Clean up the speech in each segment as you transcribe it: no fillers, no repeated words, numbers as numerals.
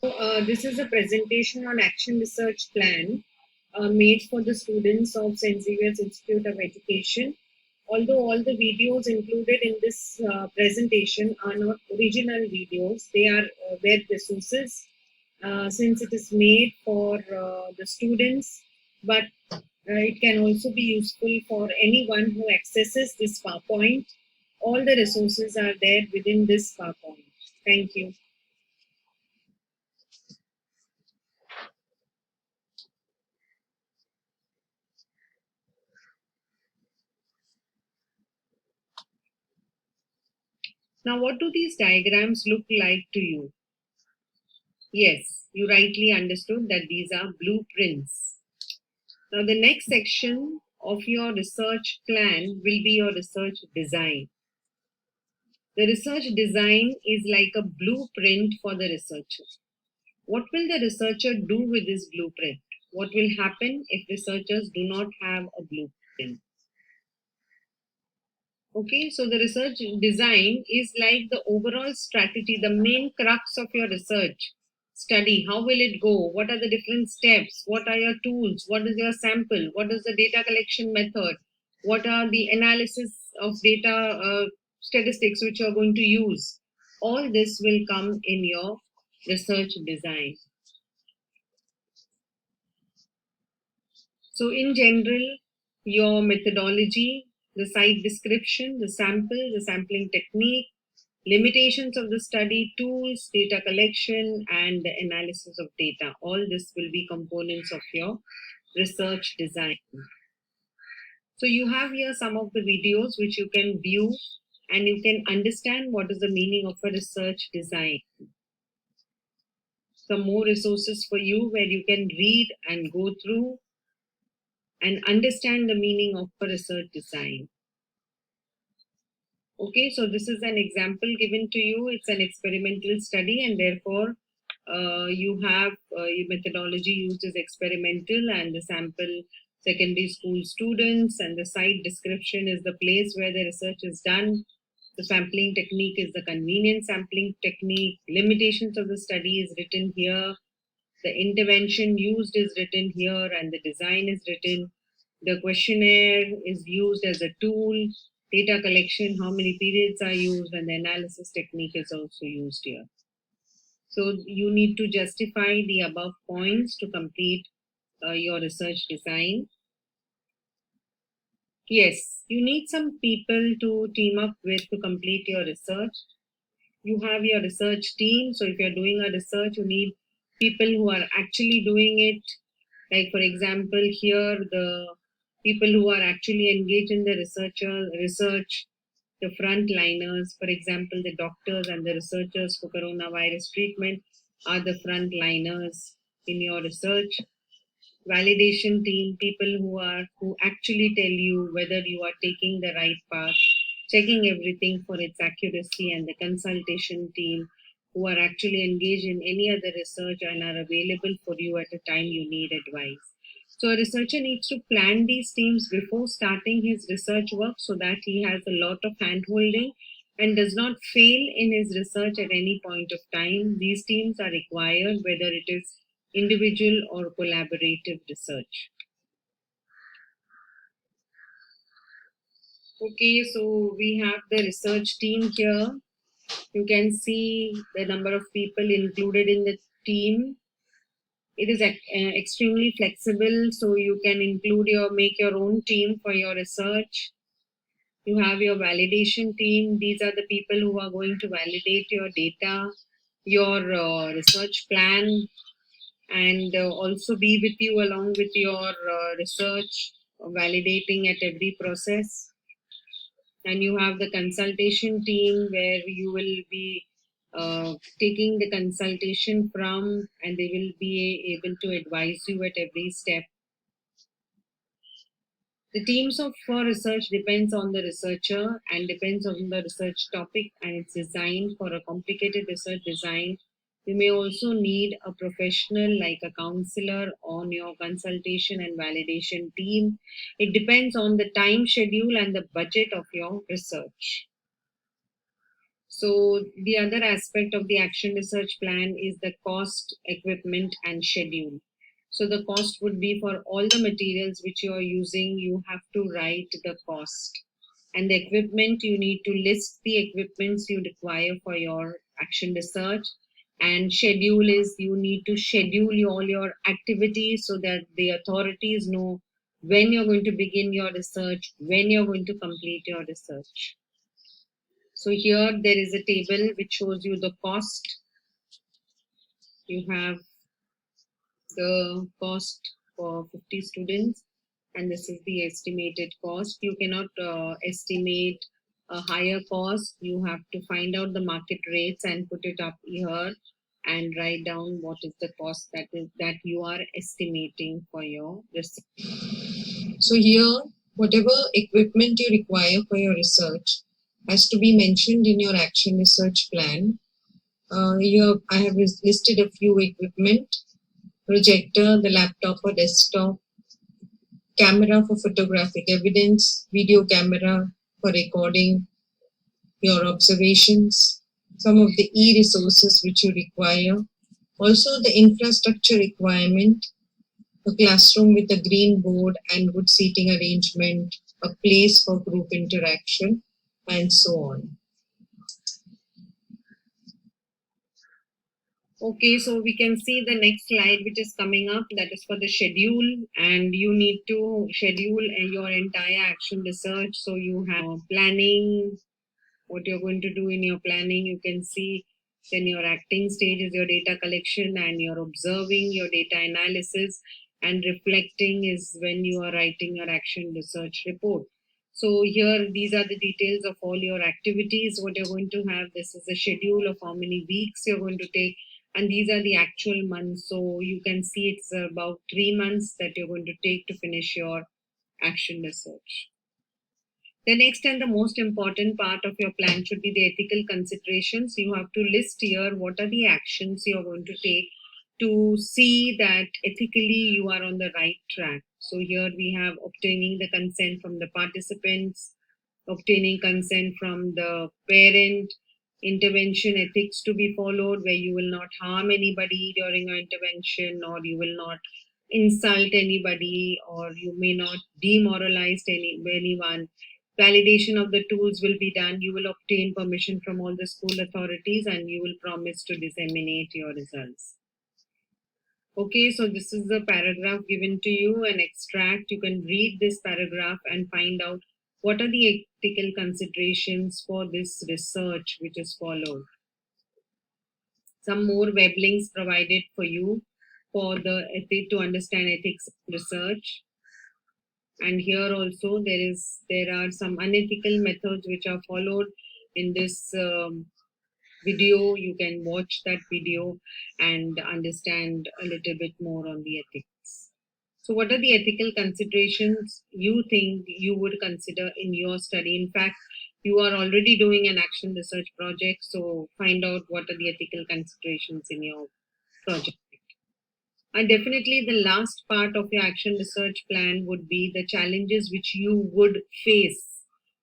This is a presentation on action research plan made for the students of St. Xavier's Institute of Education. Although all the videos included in this presentation are not original videos, they are web resources since it is made for the students, but it can also be useful for anyone who accesses this PowerPoint. All the resources are there within this PowerPoint. Thank you. Now, what do these diagrams look like to you? Yes, you rightly understood that these are blueprints. Now, the next section of your research plan will be your research design. The research design is like a blueprint for the researcher. What will the researcher do with this blueprint? What will happen if researchers do not have a blueprint? Okay, so the research design is like the overall strategy, the main crux of your research study. How will it go? What are the different steps? What are your tools? What is your sample? What is the data collection method? What are the analysis of data statistics which you are going to use? All this will come in your research design. So in general, your methodology, the site description, the sample, the sampling technique, limitations of the study, tools, data collection, and the analysis of data. All this will be components of your research design. So you have here some of the videos which you can view and you can understand what is the meaning of a research design. Some more resources for you where you can read and go through and understand the meaning of a research design. Okay, so this is an example given to you. It's an experimental study, and therefore you have your methodology used is experimental, and the sample secondary school students, and the site description is the place where the research is done. The sampling technique is the convenient sampling technique. Limitations of the study is written here. The intervention used is written here, and the design is written. The questionnaire is used as a tool. Data collection, how many periods are used, and the analysis technique is also used here. So you need to justify the above points to complete your research design. Yes, you need some people to team up with to complete your research. You have your research team. So if you're doing a research, you need people who are actually doing it. Like for example, here the people who are actually engaged in the research, the frontliners, for example, the doctors and the researchers for coronavirus treatment are the frontliners in your research. Validation team, people who actually tell you whether you are taking the right path, checking everything for its accuracy, and the consultation team who are actually engaged in any other research and are available for you at a time you need advice. So a researcher needs to plan these teams before starting his research work so that he has a lot of hand-holding and does not fail in his research at any point of time. These teams are required whether it is individual or collaborative research. Okay, so we have the research team here. You can see the number of people included in the team. It is extremely flexible, so you can make your own team for your research. You have your validation team. These are the people who are going to validate your data, your research plan, and also be with you along with your research, validating at every process. And you have the consultation team where you will be taking the consultation from, and they will be able to advise you at every step. The teams of for research depends on the researcher and depends on the research topic, and it's designed for a complicated research design. You may also need a professional like a counselor on your consultation and validation team. It depends on the time schedule and the budget of your research. So the other aspect of the action research plan is the cost, equipment, and schedule. So the cost would be for all the materials which you are using, you have to write the cost. And the equipment, you need to list the equipments you require for your action research. And schedule is you need to schedule all your activities so that the authorities know when you're going to begin your research, when you're going to complete your research. So here there is a table which shows you the cost. You have the cost for 50 students, and this is the estimated cost. You cannot estimate a higher cost. You have to find out the market rates and put it up here and write down what is the cost that you are estimating for your research. So here, whatever equipment you require for your research has to be mentioned in your action research plan. Here I have listed a few equipment: projector, the laptop or desktop, camera for photographic evidence, video camera for recording your observations, some of the e-resources which you require, also the infrastructure requirement, a classroom with a green board and good seating arrangement, a place for group interaction, and so on. Okay, so we can see the next slide which is coming up, that is for the schedule, and you need to schedule your entire action research. So you have planning, what you're going to do in your planning, you can see. Then your acting stage is your data collection, and you're observing your data analysis, and reflecting is when you are writing your action research report. So here, these are the details of all your activities, what you're going to have. This is a schedule of how many weeks you're going to take, and these are the actual months. So you can see it's about 3 months that you're going to take to finish your action research. The next and the most important part of your plan should be the ethical considerations. You have to list here what are the actions you are going to take to see that ethically you are on the right track. So here we have obtaining the consent from the participants, obtaining consent from the parent, intervention ethics to be followed, where you will not harm anybody during your intervention, or you will not insult anybody, or you may not demoralize anyone. Validation of the tools will be done. You will obtain permission from all the school authorities, and you will promise to disseminate your results. Okay, so this is the paragraph given to you, an extract. You can read this paragraph and find out what are the ethical considerations for this research which is followed. Some more web links provided for you for the to understand ethics research. And here also there are some unethical methods which are followed in this video. You can watch that video and understand a little bit more on the ethics. So what are the ethical considerations you think you would consider in your study? In fact, you are already doing an action research project, so find out what are the ethical considerations in your project. And definitely the last part of your action research plan would be the challenges which you would face.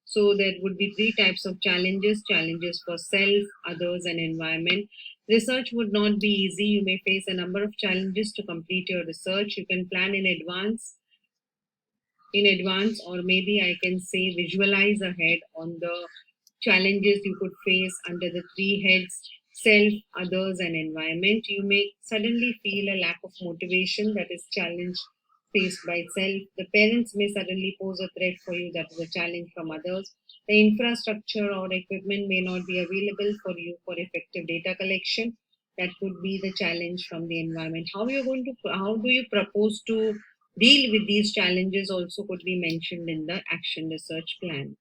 So there would be 3 types of challenges: challenges for self, others, and environment. Research would not be easy. You may face a number of challenges to complete your research. You can plan in advance, or maybe I can say visualize ahead on the challenges you could face under the 3 heads: self, others, and environment. You may suddenly feel a lack of motivation, that is challenge faced by self. The parents may suddenly pose a threat for you, that is a challenge from others. The infrastructure or equipment may not be available for you for effective data collection, that could be the challenge from the environment. How do you propose to deal with these challenges also could be mentioned in the action research plan.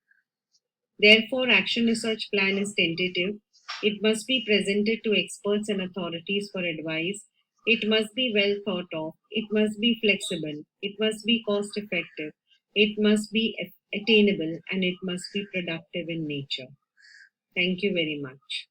Therefore, action research plan is tentative. It must be presented to experts and authorities for advice. It must be well thought of. It must be flexible. It must be cost effective. It must be attainable, and it must be productive in nature. Thank you very much.